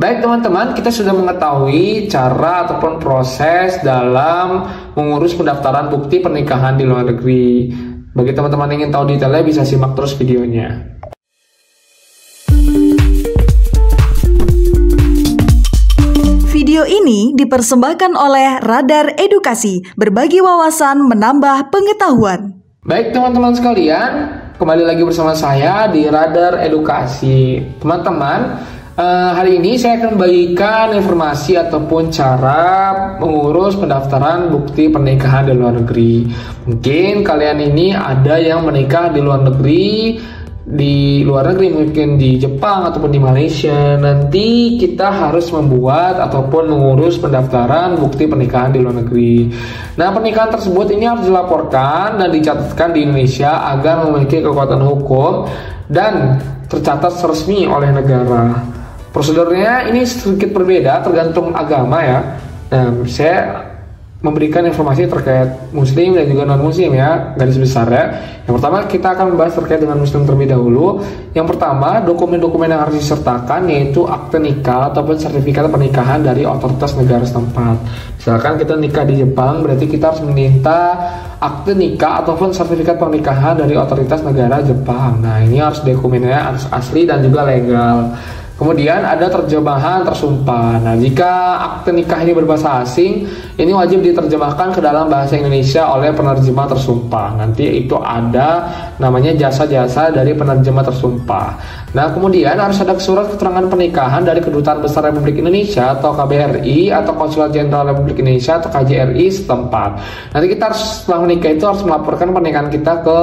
Baik teman-teman, kita sudah mengetahui cara ataupun proses dalam mengurus pendaftaran bukti pernikahan di luar negeri. Bagi teman-teman yang ingin tahu detailnya bisa simak terus videonya. Video ini dipersembahkan oleh Radar Edukasi, berbagi wawasan menambah pengetahuan. Baik teman-teman sekalian, kembali lagi bersama saya di Radar Edukasi. Teman-teman, hari ini saya akan membagikan informasi ataupun cara mengurus pendaftaran bukti pernikahan di luar negeri. Mungkin kalian ini ada yang menikah di luar negeri, mungkin di Jepang ataupun di Malaysia. Nanti kita harus membuat ataupun mengurus pendaftaran bukti pernikahan di luar negeri. Nah, pernikahan tersebut ini harus dilaporkan dan dicatatkan di Indonesia agar memiliki kekuatan hukum dan tercatat resmi oleh negara. Prosedurnya ini sedikit berbeda tergantung agama ya. Nah, saya memberikan informasi terkait muslim dan juga non muslim ya, garis besar ya. Yang pertama kita akan membahas terkait dengan muslim terlebih dahulu. Yang pertama, dokumen-dokumen yang harus disertakan yaitu akte nikah ataupun sertifikat pernikahan dari otoritas negara setempat. Misalkan kita nikah di Jepang, berarti kita harus meminta akte nikah ataupun sertifikat pernikahan dari otoritas negara Jepang. Nah, ini harus dokumennya harus asli dan juga legal. Kemudian ada terjemahan tersumpah. Nah, jika akte nikah ini berbahasa asing, ini wajib diterjemahkan ke dalam bahasa Indonesia oleh penerjemah tersumpah. Nanti itu ada namanya jasa-jasa dari penerjemah tersumpah. Nah, kemudian harus ada surat keterangan pernikahan dari Kedutaan Besar Republik Indonesia atau KBRI atau Konsulat Jenderal Republik Indonesia atau KJRI setempat. Nanti kita harus setelah menikah itu harus melaporkan pernikahan kita ke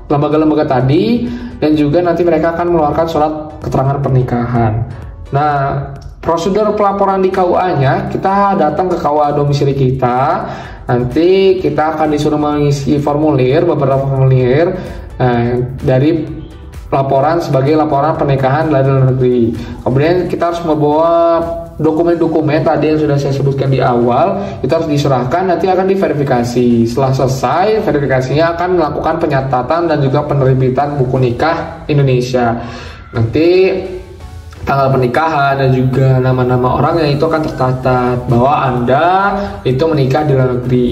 lembaga-lembaga tadi, dan juga nanti mereka akan mengeluarkan surat keterangan pernikahan. Nah, prosedur pelaporan di KUA-nya, kita datang ke KUA domisili kita. Nanti kita akan disuruh mengisi beberapa formulir dari laporan sebagai laporan pernikahan dari luar negeri. Kemudian kita harus membawa dokumen-dokumen tadi yang sudah saya sebutkan di awal, itu harus diserahkan, nanti akan diverifikasi. Setelah selesai verifikasinya akan melakukan penyatatan dan juga penerbitan buku nikah Indonesia. Nanti tanggal pernikahan dan juga nama-nama orang yang itu akan tercatat bahwa Anda itu menikah di luar negeri.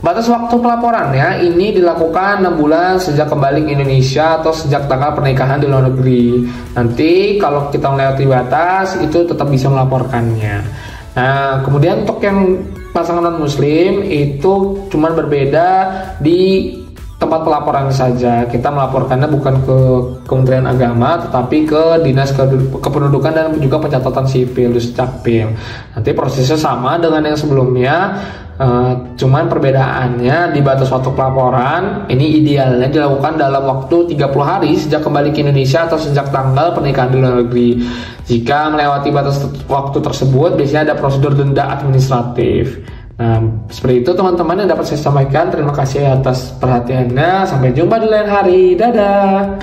Batas waktu pelaporannya ini dilakukan 6 bulan sejak kembali ke Indonesia atau sejak tanggal pernikahan di luar negeri. Nanti kalau kita melewati batas itu tetap bisa melaporkannya. Nah, kemudian untuk yang pasangan non muslim itu cuma berbeda di tempat pelaporan saja. Kita melaporkannya bukan ke Kementerian Agama tetapi ke Dinas Kependudukan dan juga Pencatatan Sipil Duscapil. Nanti prosesnya sama dengan yang sebelumnya. Cuman perbedaannya di batas waktu pelaporan ini idealnya dilakukan dalam waktu 30 hari sejak kembali ke Indonesia atau sejak tanggal pernikahan di luar negeri. Jika melewati batas waktu tersebut biasanya ada prosedur denda administratif. Nah, seperti itu teman-teman yang dapat saya sampaikan. Terima kasih atas perhatiannya. Sampai jumpa di lain hari. Dadah.